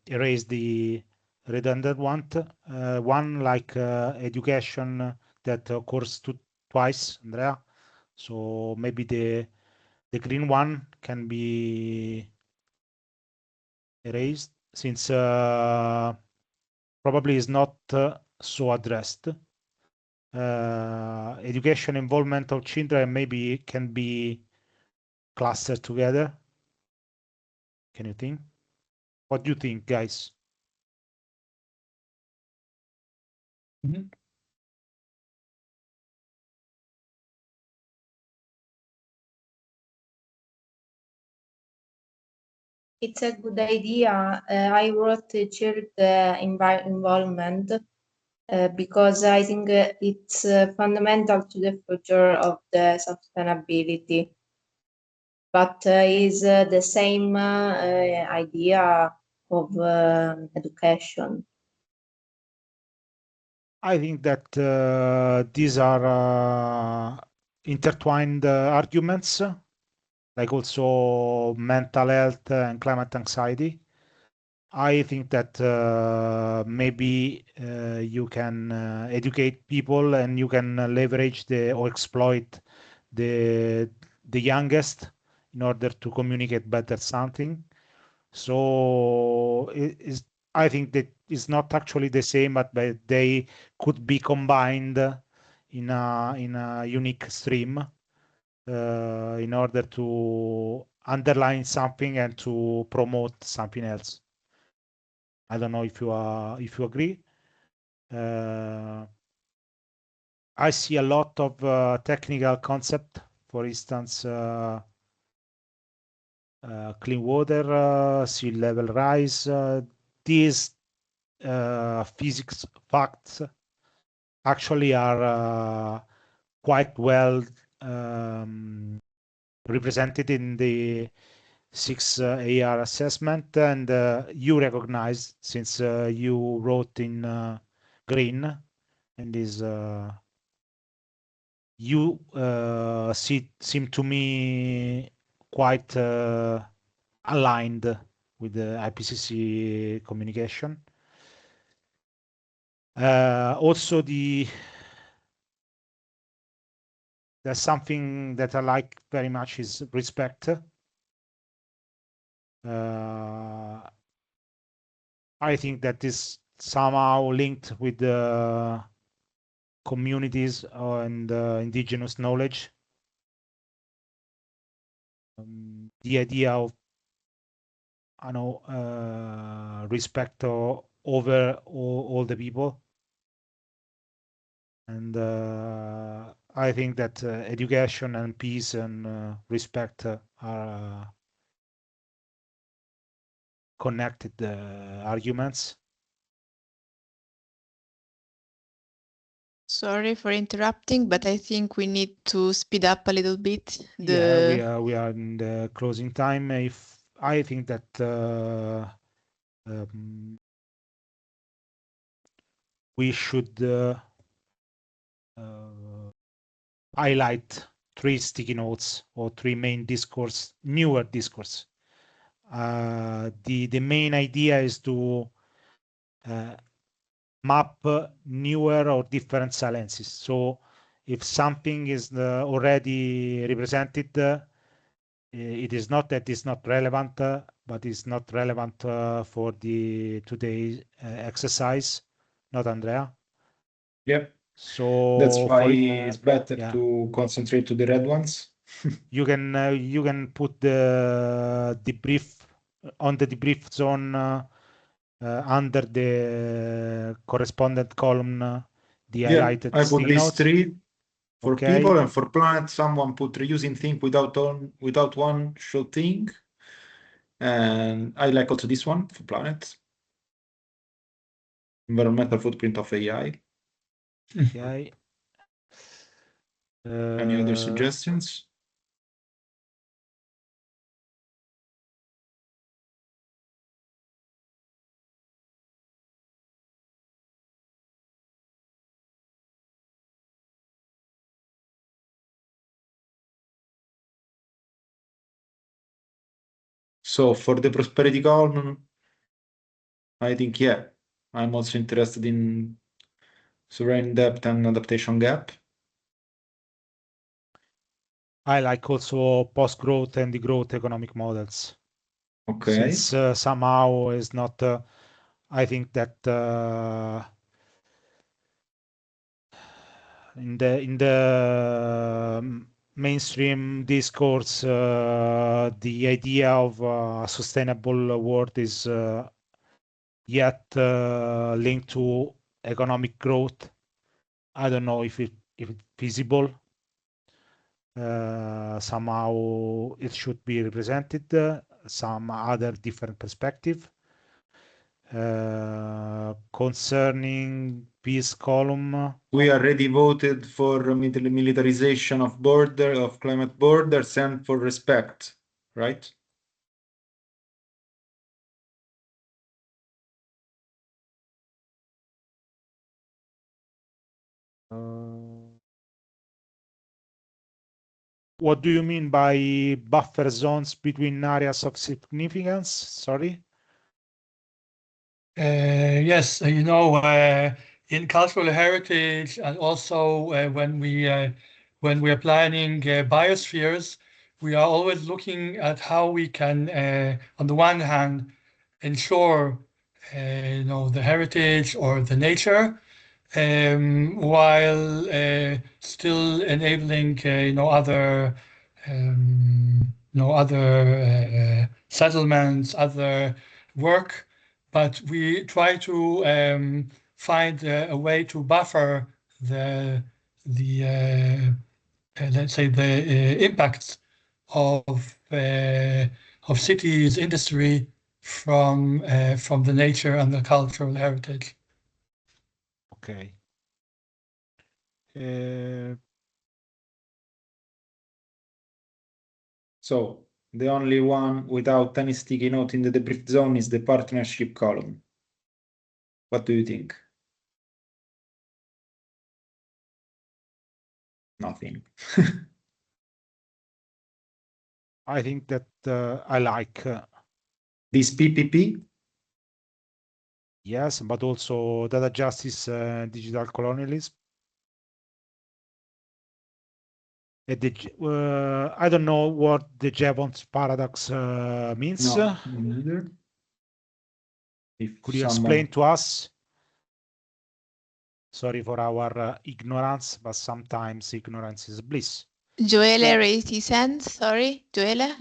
erase the redundant one. One like education that occurs twice, Andrea. So maybe the green one can be erased since probably is not so addressed. Education involvement of children maybe can be clustered together. Can you think? What do you think, guys? Mm-hmm. It's a good idea. I wrote child involvement because I think it's fundamental to the future of the sustainability. but is the same idea of education. I think that these are intertwined arguments, like also mental health and climate anxiety. I think that maybe you can educate people and you can leverage or exploit the youngest in order to communicate better something. So I think that it's not actually the same, but they could be combined in a unique stream in order to underline something and to promote something else. I don't know if you agree. I see a lot of technical concept, for instance, clean water, sea level rise. These physics facts actually are quite well represented in the 6 AR assessment, and you recognize, since you wrote in green, and is you seem to me quite aligned with the IPCC communication. Also, there's something that I like very much is respect. I think that is somehow linked with the communities and indigenous knowledge. The idea of, I know, respect over all the people. And I think that education and peace and respect are connected arguments. Sorry for interrupting, but I think we need to speed up a little bit. Yeah, we are in the closing time. If I think that we should highlight 3 sticky notes or 3 main discourse, newer discourse. The main idea is to map newer or different silences. So if something is already represented, it is not that it's not relevant, but it's not relevant for the today's exercise, not Andrea? Yep. So that's why it's better to concentrate to the red ones. You can put the debrief on the debrief zone under the correspondent column, the highlighted I put these notes. 3 for people, and for planet, someone put reusing think without one short thing. And I like also this one for planet. Environmental footprint of AI. Okay. Any other suggestions? So for the prosperity column, I think, I'm also interested in sovereign debt and adaptation gap. I like also post-growth and degrowth economic models. Okay. Since somehow is not, I think that in the mainstream discourse, the idea of a sustainable world is yet linked to economic growth. I don't know if it's feasible. Somehow it should be represented, some other different perspective. Concerning peace column, we already voted for militarization of climate borders and for respect. right? What do you mean by buffer zones between areas of significance? Sorry. Yes, you know, in cultural heritage, and also when we are planning biospheres, we are always looking at how we can, on the one hand, ensure you know, the heritage or the nature, while still enabling you know, other settlements, other work. But we try to find a way to buffer the let's say the impacts of cities, industry from the nature and the cultural heritage. Okay. So the only one without any sticky note in the debrief zone is the partnership column. What do you think? Nothing. I think that I like This PPP? yes, but also data justice, digital colonialism. I don't know what the Jevons paradox means. No, neither. Could you explain to us? Sorry for our ignorance, but sometimes ignorance is bliss. Joele raised his hand. Sorry, Joele.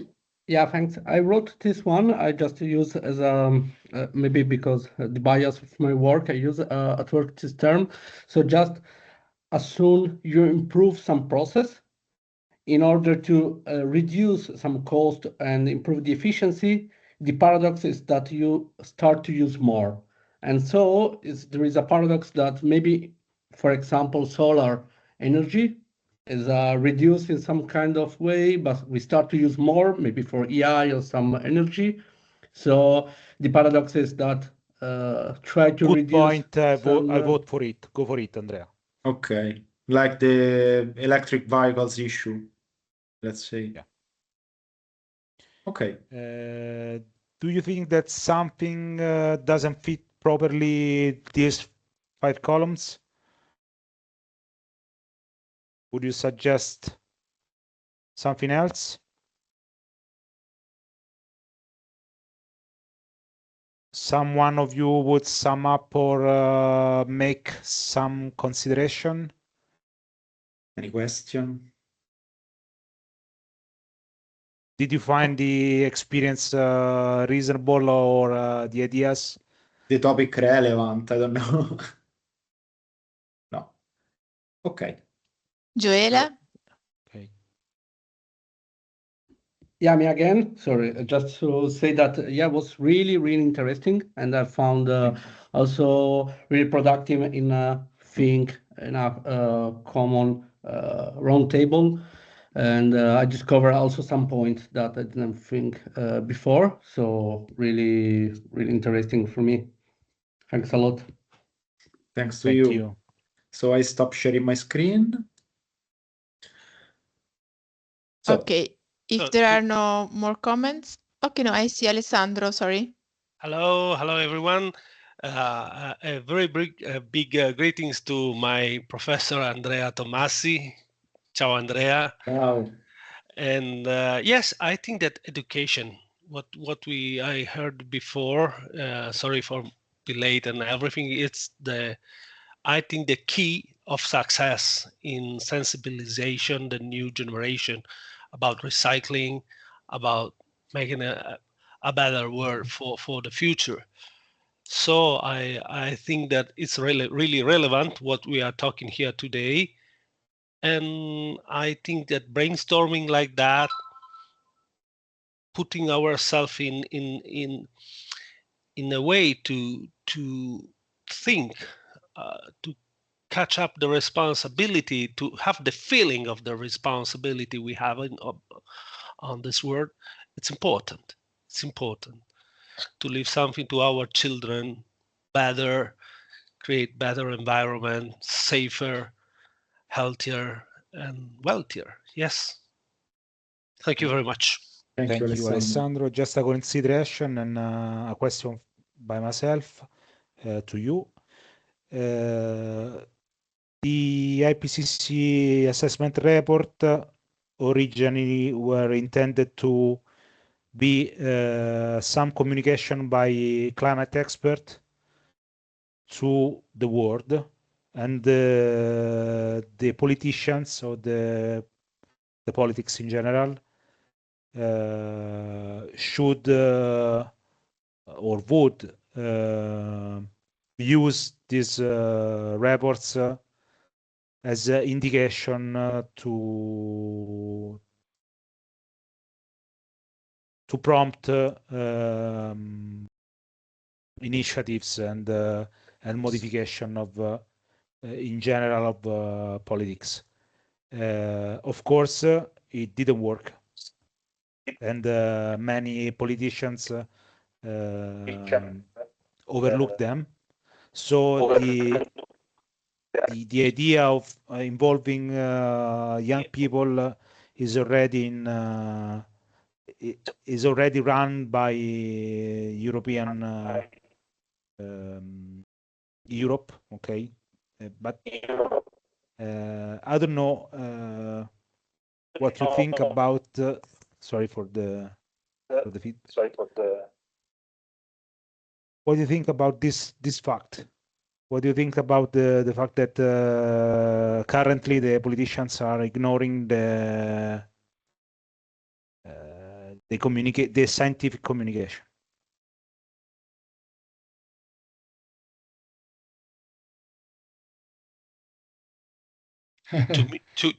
Yeah, thanks. I wrote this one. I just use as a maybe because the bias of my work, I use at work this term. So just as soon you improve some process in order to reduce some cost and improve the efficiency, the paradox is that you start to use more. And so there is a paradox that maybe, for example, solar energy is reduced in some kind of way, but we start to use more, maybe for AI or some energy. So the paradox is that try to Good reduce. point. I vote for it. Go for it, Andrea. Okay, like the electric vehicles issue, let's say. Yeah. Okay. Do you think that something doesn't fit properly these 5 columns? Would you suggest something else? Someone of you would sum up or make some consideration? Any question? Did you find the experience reasonable or the ideas? The topic relevant, I don't know. No. Okay. Joela. Okay. Yeah, me again. Sorry, just to say that, yeah, it was really, really interesting. And I found also really productive in think in a common round table. And I discovered also some points that I didn't think before. So really, really interesting for me. Thanks a lot. Thanks to Thank you. you. So I stop sharing my screen. So, Okay, if there are no more comments. Okay, no, I see Alessandro, sorry. Hello everyone. A very big greetings to my professor Andrea Tomassi. Ciao Andrea. Wow. And yes, I think that education, what I heard before, sorry for delayed and everything, I think the key of success in sensibilization, the new generation about recycling, about making a better world for the future. So I think that it's really relevant what we are talking here today. And I think that brainstorming like that, putting ourselves in a way to think, to catch up the responsibility, to have the feeling of the responsibility we have on this world, It's important. It's important to leave something to our children better, create better environment, safer, healthier, and wealthier. Yes. Thank you very much. Thank you, Alessandro. Just a consideration and a question by myself to you. The IPCC assessment report originally were intended to be some communication by climate expert to the world, and the politicians or the politics in general should or would use these reports as an indication to prompt initiatives and modification of in general of politics. Of course, it didn't work, and many politicians overlooked them. So the idea of involving young people is already run by European Europe, okay, but I don't know what you think about. Sorry for the feed. What do you think about this fact? What do you think about the fact that currently the politicians are ignoring the scientific communication?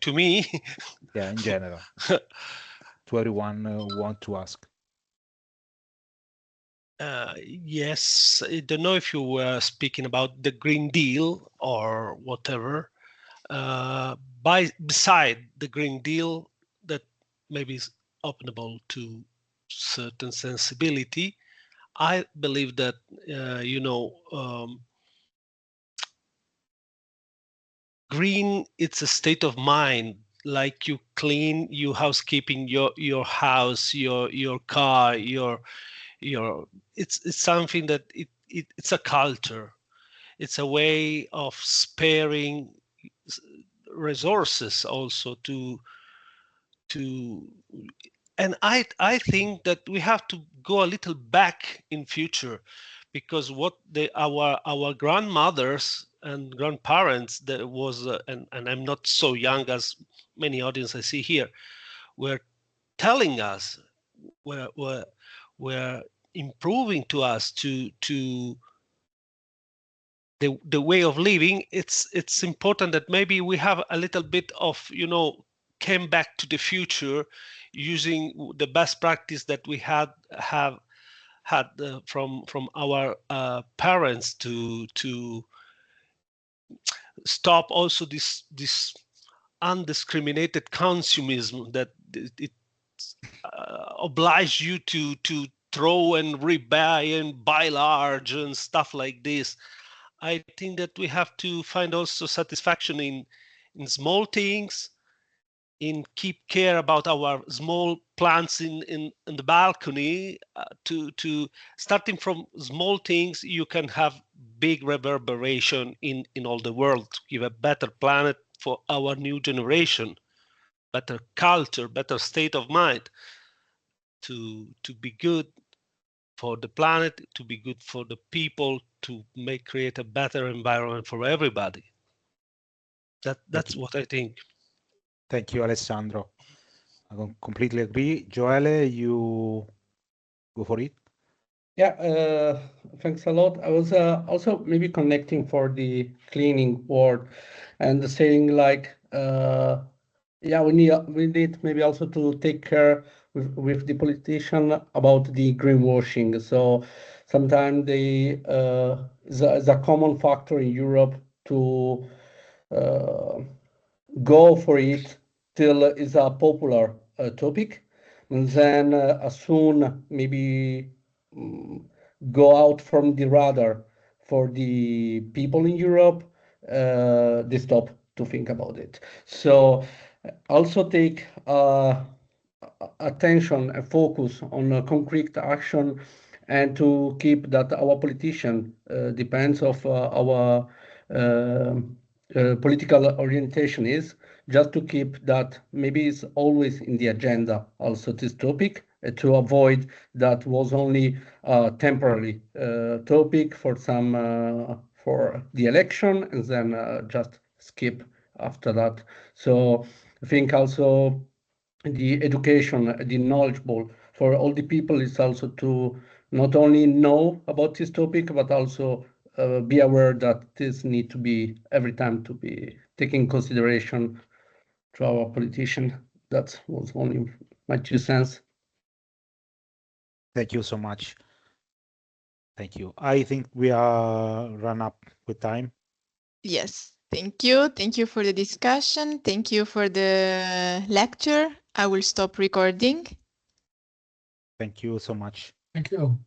To me? Yeah, in general. To everyone who want to ask. Yes, I don't know if you were speaking about the Green Deal or whatever. Beside the Green Deal, that maybe is openable to certain sensibility, I believe that green, it's a state of mind. Like you clean your housekeeping, your house, your car, it's something that it's a culture. It's a way of sparing resources also and I think that we have to go a little back in future, because what our grandmothers and grandparents, that was and I'm not so young as many audience I see here, were telling us, were improving to us to the way of living. It's important that maybe we have a little bit of came back to the future, using the best practice that we have had from our parents to stop also this undiscriminated consumism that it oblige you to throw and rebuy and buy large and stuff like this. I think that we have to find also satisfaction in small things, in keep care about our small plants in the balcony. To starting from small things, you can have big reverberation in all the world, to give a better planet for our new generation, better culture, better state of mind, to be good for the planet, to be good for the people, to create a better environment for everybody. That's what I think. Thank you, Alessandro. I completely agree. Joele, you go for it. Yeah, thanks a lot. I was also maybe connecting for the cleaning word and saying like, yeah, we need maybe also to take care with the politician about the greenwashing. So sometimes they is a common factor in Europe to go for it till is a popular topic, and then as soon maybe go out from the radar for the people in Europe, they stop to think about it. So also take attention and focus on concrete action, and to keep that our politician depends of our political orientation is just to keep that maybe it's always in the agenda also this topic, to avoid that was only a temporary topic for some for the election and then just skip after that. So I think also the education, the knowledgeable for all the people is also to not only know about this topic, but also be aware that this need to be every time to be taken consideration to our politician. That was only my 2 cents. Thank you so much. Thank you. I think we are run up with time. Yes, thank you. Thank you for the discussion. Thank you for the lecture. I will stop recording. Thank you so much. Thank you.